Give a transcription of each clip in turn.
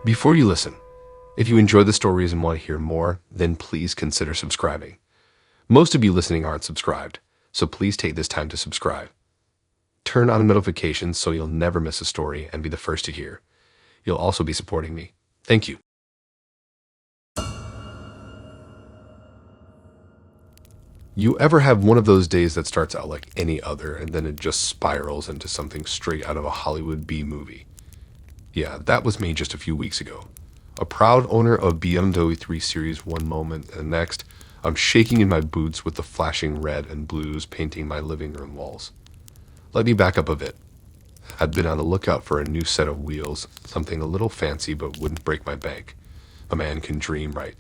Before you listen, if you enjoy the stories and want to hear more, then please consider subscribing. Most of you listening aren't subscribed, so please take this time to subscribe. Turn on notifications so you'll never miss a story and be the first to hear. You'll also be supporting me. Thank you. You ever have one of those days that starts out like any other and then it just spirals into something straight out of a Hollywood B movie? Yeah, that was me just a few weeks ago. A proud owner of BMW 3 Series one moment, and next, I'm shaking in my boots with the flashing red and blues painting my living room walls. Let me back up a bit. I'd been on the lookout for a new set of wheels, something a little fancy but wouldn't break my bank. A man can dream, right?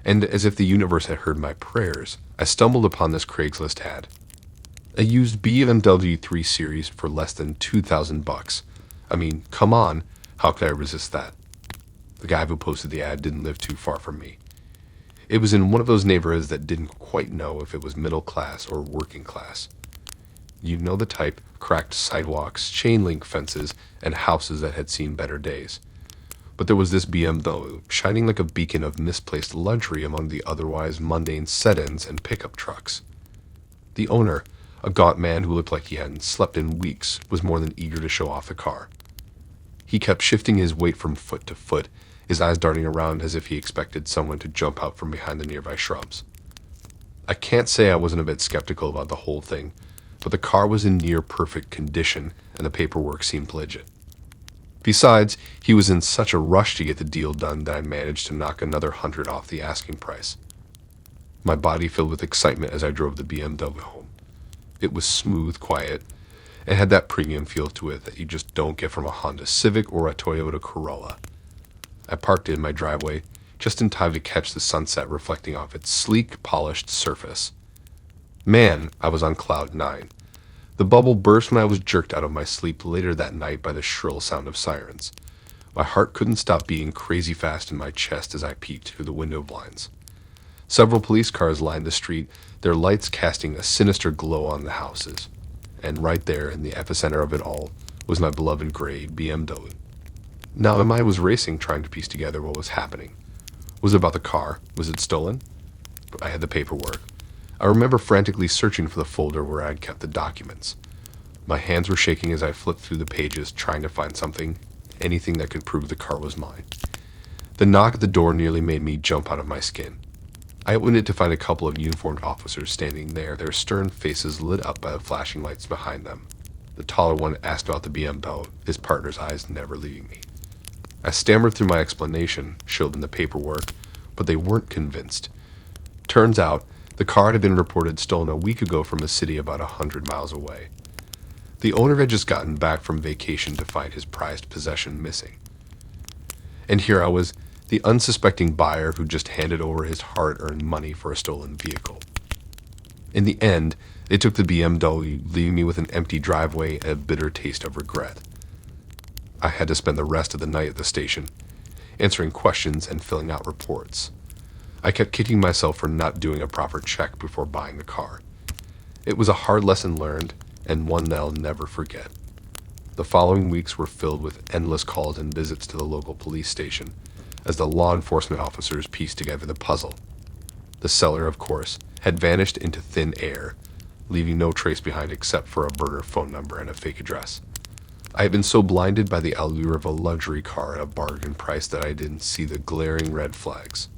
And as if the universe had heard my prayers, I stumbled upon this Craigslist ad. A used BMW 3 Series for less than $2,000. I mean, come on, how could I resist that? The guy who posted the ad didn't live too far from me. It was in one of those neighborhoods that didn't quite know if it was middle class or working class. You know the type: cracked sidewalks, chain link fences, and houses that had seen better days. But there was this BMW, shining like a beacon of misplaced luxury among the otherwise mundane sedans and pickup trucks. The owner, a gaunt man who looked like he hadn't slept in weeks, was more than eager to show off the car. He kept shifting his weight from foot to foot, his eyes darting around as if he expected someone to jump out from behind the nearby shrubs. I can't say I wasn't a bit skeptical about the whole thing, but the car was in near perfect condition and the paperwork seemed legit. Besides, he was in such a rush to get the deal done that I managed to knock another $100 off the asking price. My body filled with excitement as I drove the BMW home. It was smooth, quiet, and had that premium feel to it that you just don't get from a Honda Civic or a Toyota Corolla. I parked it in my driveway just in time to catch the sunset reflecting off its sleek, polished surface. Man, I was on cloud 9. The bubble burst when I was jerked out of my sleep later that night by the shrill sound of sirens. My heart couldn't stop beating crazy fast in my chest as I peeked through the window blinds. Several police cars lined the street, their lights casting a sinister glow on the houses. And right there in the epicenter of it all was my beloved gray BMW. Now my mind was racing, trying to piece together what was happening. Was it about the car? Was it stolen? But I had the paperwork. I remember frantically searching for the folder where I'd kept the documents. My hands were shaking as I flipped through the pages, trying to find something, anything that could prove the car was mine. The knock at the door nearly made me jump out of my skin. I opened it to find a couple of uniformed officers standing there, their stern faces lit up by the flashing lights behind them. The taller one asked about the BMW, his partner's eyes never leaving me. I stammered through my explanation, showed them the paperwork, but they weren't convinced. Turns out, the car had been reported stolen a week ago from a city about 100 miles away. The owner had just gotten back from vacation to find his prized possession missing. And here I was, the unsuspecting buyer who just handed over his hard-earned money for a stolen vehicle. In the end, they took the BMW, leaving me with an empty driveway and a bitter taste of regret. I had to spend the rest of the night at the station, answering questions and filling out reports. I kept kicking myself for not doing a proper check before buying the car. It was a hard lesson learned, and one that I'll never forget. The following weeks were filled with endless calls and visits to the local police station, as the law enforcement officers pieced together the puzzle. The seller, of course, had vanished into thin air, leaving no trace behind except for a burner phone number and a fake address. I had been so blinded by the allure of a luxury car at a bargain price that I didn't see the glaring red flags.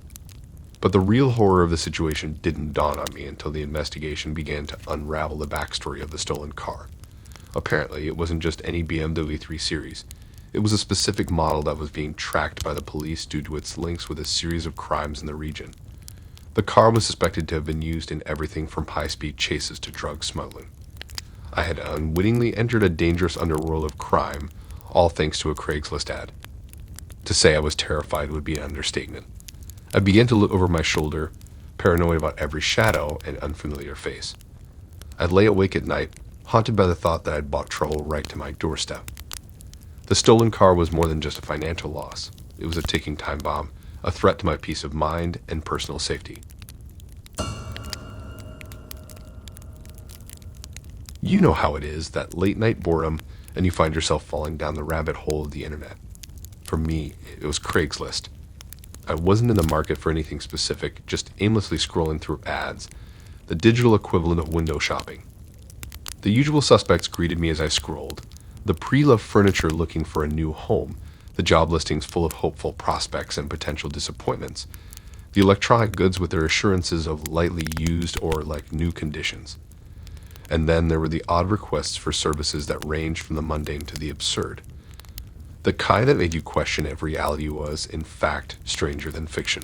But the real horror of the situation didn't dawn on me until the investigation began to unravel the backstory of the stolen car. Apparently, it wasn't just any BMW 3 Series. It was a specific model that was being tracked by the police due to its links with a series of crimes in the region. The car was suspected to have been used in everything from high-speed chases to drug smuggling. I had unwittingly entered a dangerous underworld of crime, all thanks to a Craigslist ad. To say I was terrified would be an understatement. I began to look over my shoulder, paranoid about every shadow and unfamiliar face. I'd lay awake at night, haunted by the thought that I'd brought trouble right to my doorstep. The stolen car was more than just a financial loss. It was a ticking time bomb, a threat to my peace of mind and personal safety. You know how it is, that late night boredom, and you find yourself falling down the rabbit hole of the internet. For me, it was Craigslist. I wasn't in the market for anything specific, just aimlessly scrolling through ads, the digital equivalent of window shopping. The usual suspects greeted me as I scrolled. The pre-loved furniture looking for a new home, the job listings full of hopeful prospects and potential disappointments, the electronic goods with their assurances of lightly used or like new conditions. And then there were the odd requests for services that ranged from the mundane to the absurd. The kind that made you question if reality was, in fact, stranger than fiction.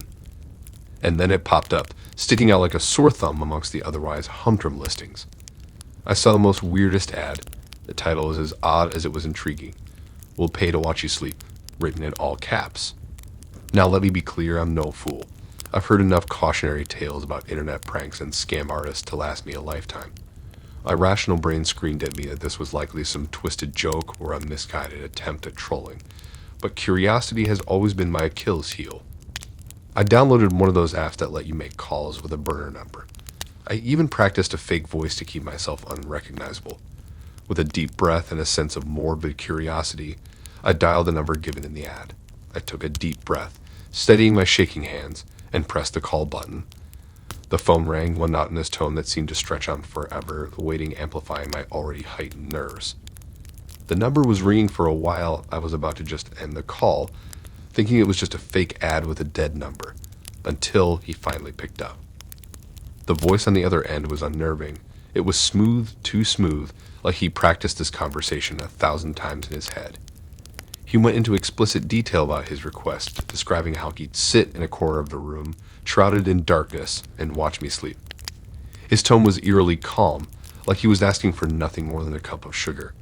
And then it popped up, sticking out like a sore thumb amongst the otherwise humdrum listings. I saw the most weirdest ad. The title was as odd as it was intriguing. "We'll pay to watch you sleep," written in all caps. Now let me be clear, I'm no fool. I've heard enough cautionary tales about internet pranks and scam artists to last me a lifetime. My rational brain screamed at me that this was likely some twisted joke or a misguided attempt at trolling, but curiosity has always been my Achilles heel. I downloaded one of those apps that let you make calls with a burner number. I even practiced a fake voice to keep myself unrecognizable. With a deep breath and a sense of morbid curiosity, I dialed the number given in the ad. I took a deep breath, steadying my shaking hands, and pressed the call button. The phone rang, monotonous tone that seemed to stretch on forever, the waiting amplifying my already heightened nerves. The number was ringing for a while. I was about to just end the call, thinking it was just a fake ad with a dead number, until he finally picked up. The voice on the other end was unnerving. It was smooth, too smooth, like he practiced this conversation 1,000 times in his head. He went into explicit detail about his request, describing how he'd sit in a corner of the room, shrouded in darkness, and watch me sleep. His tone was eerily calm, like he was asking for nothing more than a cup of sugar.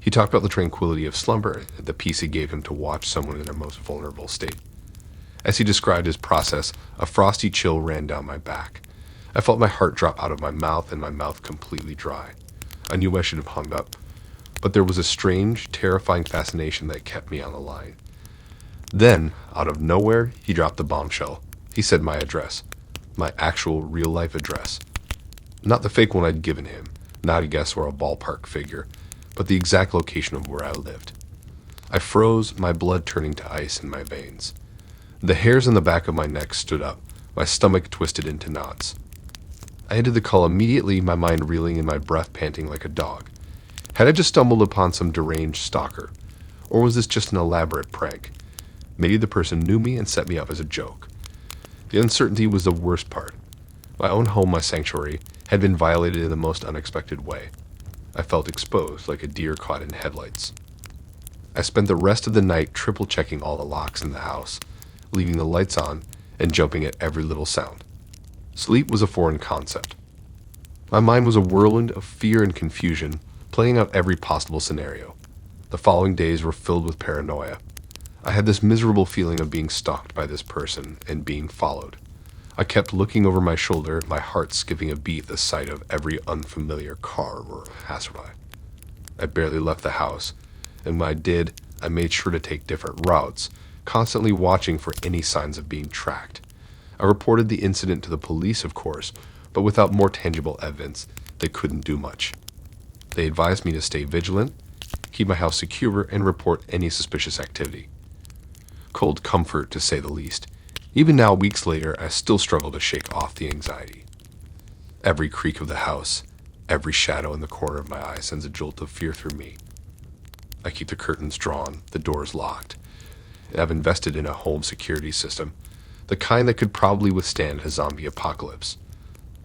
He talked about the tranquility of slumber, the peace it gave him to watch someone in their most vulnerable state. As he described his process, a frosty chill ran down my back. I felt my heart drop out of my mouth and my mouth completely dry. I knew I should have hung up, but there was a strange, terrifying fascination that kept me on the line. Then, out of nowhere, he dropped the bombshell. He said my address, my actual real-life address. Not the fake one I'd given him, not a guess or a ballpark figure, but the exact location of where I lived. I froze, my blood turning to ice in my veins. The hairs on the back of my neck stood up, my stomach twisted into knots. I ended the call immediately, my mind reeling and my breath panting like a dog. Had I just stumbled upon some deranged stalker? Or was this just an elaborate prank? Maybe the person knew me and set me up as a joke. The uncertainty was the worst part. My own home, my sanctuary, had been violated in the most unexpected way. I felt exposed, like a deer caught in headlights. I spent the rest of the night triple-checking all the locks in the house, leaving the lights on and jumping at every little sound. Sleep was a foreign concept. My mind was a whirlwind of fear and confusion, playing out every possible scenario. The following days were filled with paranoia. I had this miserable feeling of being stalked by this person and being followed. I kept looking over my shoulder, my heart skipping a beat at the sight of every unfamiliar car or passerby. I barely left the house, and when I did, I made sure to take different routes, constantly watching for any signs of being tracked. I reported the incident to the police, of course, but without more tangible evidence, they couldn't do much. They advised me to stay vigilant, keep my house secure, and report any suspicious activity. Cold comfort, to say the least. Even now, weeks later, I still struggle to shake off the anxiety. Every creak of the house, every shadow in the corner of my eye sends a jolt of fear through me. I keep the curtains drawn, the doors locked, and I've invested in a home security system, the kind that could probably withstand a zombie apocalypse.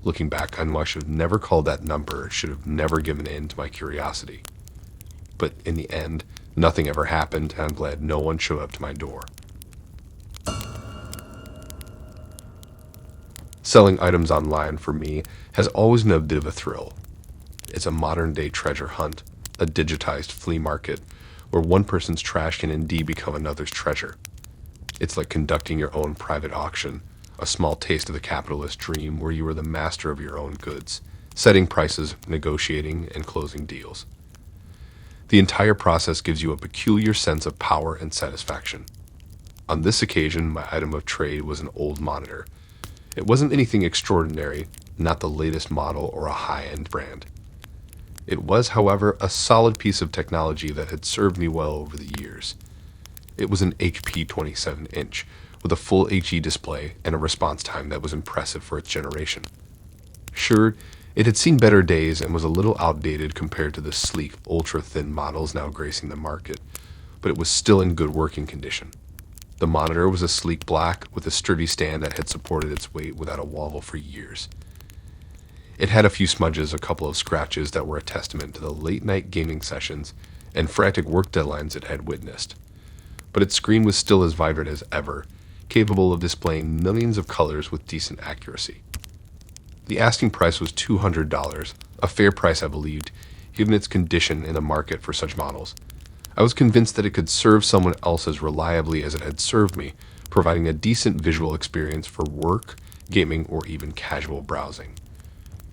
Looking back, I know I should have never called that number, should have never given in to my curiosity. But in the end, nothing ever happened, and I'm glad no one showed up to my door. Selling items online, for me, has always been a bit of a thrill. It's a modern-day treasure hunt, a digitized flea market, where one person's trash can indeed become another's treasure. It's like conducting your own private auction, a small taste of the capitalist dream where you are the master of your own goods, setting prices, negotiating, and closing deals. The entire process gives you a peculiar sense of power and satisfaction. On this occasion, my item of trade was an old monitor. It wasn't anything extraordinary, not the latest model or a high-end brand. It was, however, a solid piece of technology that had served me well over the years. It was an HP 27-inch, with a full HD display and a response time that was impressive for its generation. Sure, it had seen better days and was a little outdated compared to the sleek, ultra-thin models now gracing the market, but it was still in good working condition. The monitor was a sleek black with a sturdy stand that had supported its weight without a wobble for years. It had a few smudges, a couple of scratches that were a testament to the late-night gaming sessions and frantic work deadlines it had witnessed. But its screen was still as vibrant as ever, capable of displaying millions of colors with decent accuracy. The asking price was $200, a fair price I believed, given its condition in the market for such models. I was convinced that it could serve someone else as reliably as it had served me, providing a decent visual experience for work, gaming, or even casual browsing.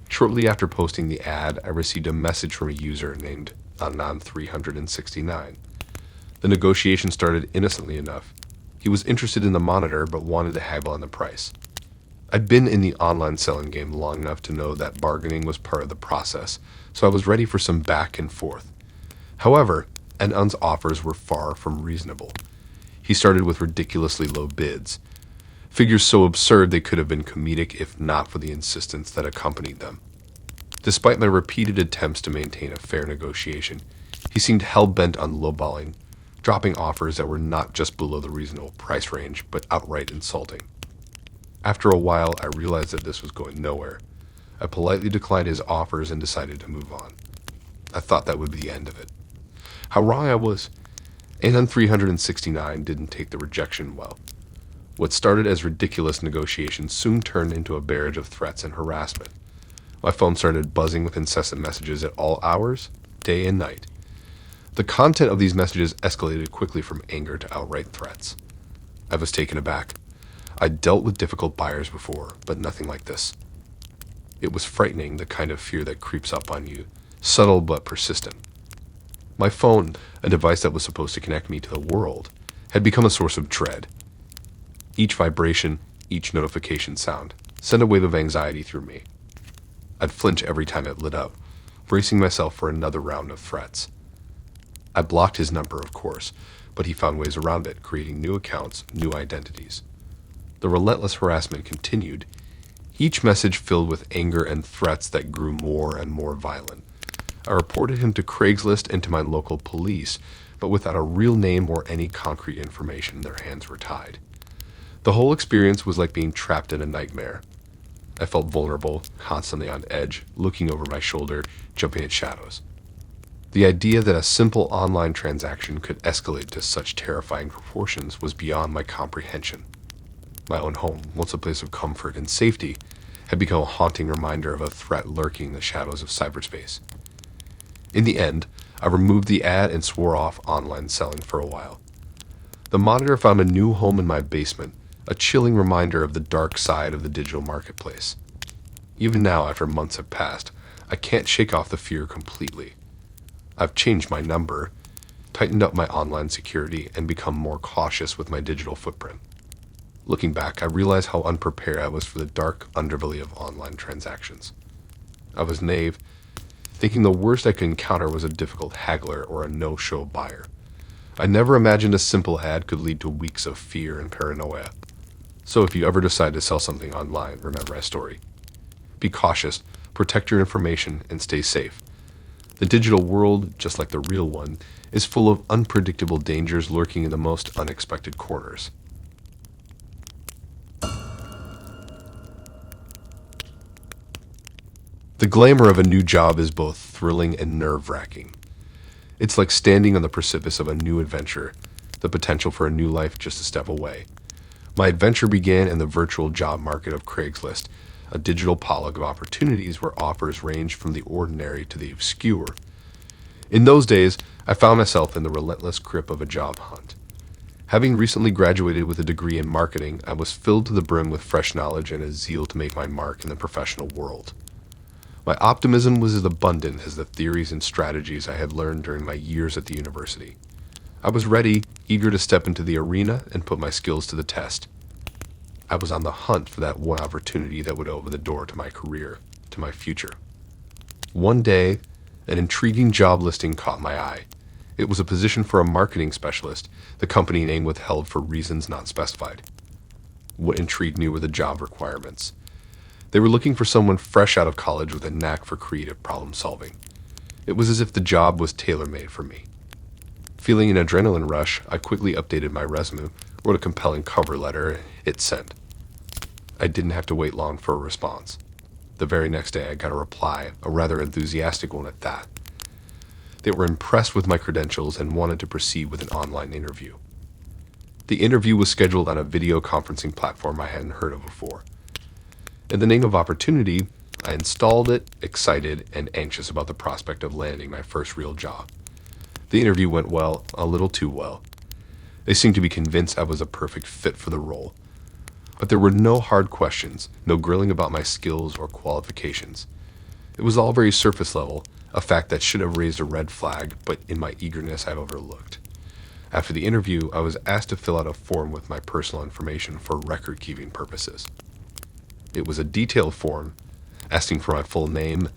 Shortly after posting the ad, I received a message from a user named Anon369. The negotiation started innocently enough. He was interested in the monitor but wanted to haggle on the price. I'd been in the online selling game long enough to know that bargaining was part of the process, so I was ready for some back and forth. However, Anon's offers were far from reasonable. He started with ridiculously low bids, figures so absurd they could have been comedic if not for the insistence that accompanied them. Despite my repeated attempts to maintain a fair negotiation, he seemed hell-bent on lowballing, dropping offers that were not just below the reasonable price range, but outright insulting. After a while, I realized that this was going nowhere. I politely declined his offers and decided to move on. I thought that would be the end of it. How wrong I was. Anon 369 didn't take the rejection well. What started as ridiculous negotiations soon turned into a barrage of threats and harassment. My phone started buzzing with incessant messages at all hours, day and night. The content of these messages escalated quickly from anger to outright threats. I was taken aback. I'd dealt with difficult buyers before, but nothing like this. It was frightening, the kind of fear that creeps up on you, subtle but persistent. My phone, a device that was supposed to connect me to the world, had become a source of dread. Each vibration, each notification sound, sent a wave of anxiety through me. I'd flinch every time it lit up, bracing myself for another round of threats. I blocked his number, of course, but he found ways around it, creating new accounts, new identities. The relentless harassment continued, each message filled with anger and threats that grew more and more violent. I reported him to Craigslist and to my local police, but without a real name or any concrete information, their hands were tied. The whole experience was like being trapped in a nightmare. I felt vulnerable, constantly on edge, looking over my shoulder, jumping at shadows. The idea that a simple online transaction could escalate to such terrifying proportions was beyond my comprehension. My own home, once a place of comfort and safety, had become a haunting reminder of a threat lurking in the shadows of cyberspace. In the end, I removed the ad and swore off online selling for a while. The monitor found a new home in my basement, a chilling reminder of the dark side of the digital marketplace. Even now, after months have passed, I can't shake off the fear completely. I've changed my number, tightened up my online security, and become more cautious with my digital footprint. Looking back, I realize how unprepared I was for the dark underbelly of online transactions. I was naive, thinking the worst I could encounter was a difficult haggler or a no-show buyer. I never imagined a simple ad could lead to weeks of fear and paranoia. So if you ever decide to sell something online, remember my story. Be cautious, protect your information, and stay safe. The digital world, just like the real one, is full of unpredictable dangers lurking in the most unexpected corners. The glamour of a new job is both thrilling and nerve-wracking. It's like standing on the precipice of a new adventure, the potential for a new life just a step away. My adventure began in the virtual job market of Craigslist, a digital polyg of opportunities where offers ranged from the ordinary to the obscure. In those days, I found myself in the relentless grip of a job hunt. Having recently graduated with a degree in marketing, I was filled to the brim with fresh knowledge and a zeal to make my mark in the professional world. My optimism was as abundant as the theories and strategies I had learned during my years at the university. I was ready, eager to step into the arena and put my skills to the test. I was on the hunt for that one opportunity that would open the door to my career, to my future. One day, an intriguing job listing caught my eye. It was a position for a marketing specialist, the company name withheld for reasons not specified. What intrigued me were the job requirements. They were looking for someone fresh out of college with a knack for creative problem solving. It was as if the job was tailor-made for me. Feeling an adrenaline rush, I quickly updated my resume, wrote a compelling cover letter, and hit send. I didn't have to wait long for a response. The very next day I got a reply, a rather enthusiastic one at that. They were impressed with my credentials and wanted to proceed with an online interview. The interview was scheduled on a video conferencing platform I hadn't heard of before. In the name of opportunity, I installed it, excited and anxious about the prospect of landing my first real job. The interview went well, a little too well. They seemed to be convinced I was a perfect fit for the role. But there were no hard questions, no grilling about my skills or qualifications. It was all very surface level, a fact that should have raised a red flag, but in my eagerness I overlooked. After the interview, I was asked to fill out a form with my personal information for record-keeping purposes. It was a detailed form, asking for my full name,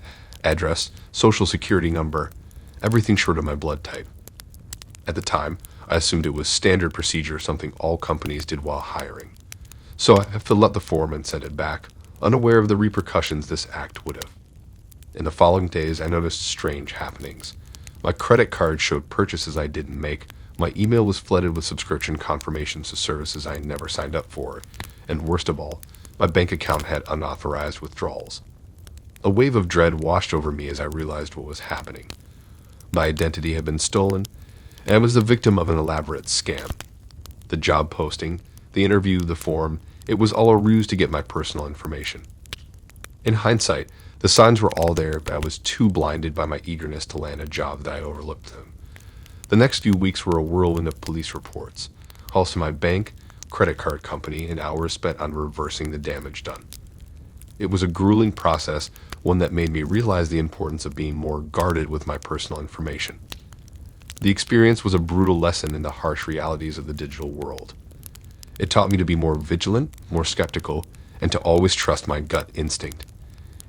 address, social security number, everything short of my blood type. At the time, I assumed it was standard procedure, something all companies did while hiring. So I filled out the form and sent it back, unaware of the repercussions this act would have. In the following days, I noticed strange happenings. My credit card showed purchases I didn't make, my email was flooded with subscription confirmations to services I never signed up for, and worst of all, my bank account had unauthorized withdrawals. A wave of dread washed over me as I realized what was happening. My identity had been stolen, and I was the victim of an elaborate scam. The job posting, the interview, the form, it was all a ruse to get my personal information. In hindsight, the signs were all there, but I was too blinded by my eagerness to land a job that I overlooked them. The next few weeks were a whirlwind of police reports, calls to my bank, credit card company, and hours spent on reversing the damage done. It was a grueling process, one that made me realize the importance of being more guarded with my personal information. The experience was a brutal lesson in the harsh realities of the digital world. It taught me to be more vigilant, more skeptical, and to always trust my gut instinct.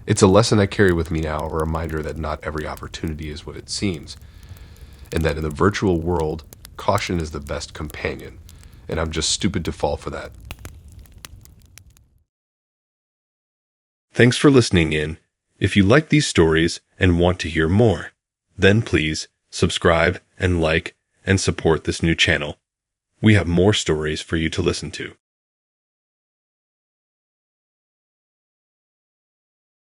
It's a lesson I carry with me now, a reminder that not every opportunity is what it seems, and that in the virtual world, caution is the best companion, and I'm just stupid to fall for that. Thanks for listening in. If you like these stories and want to hear more, then please subscribe and like and support this new channel. We have more stories for you to listen to.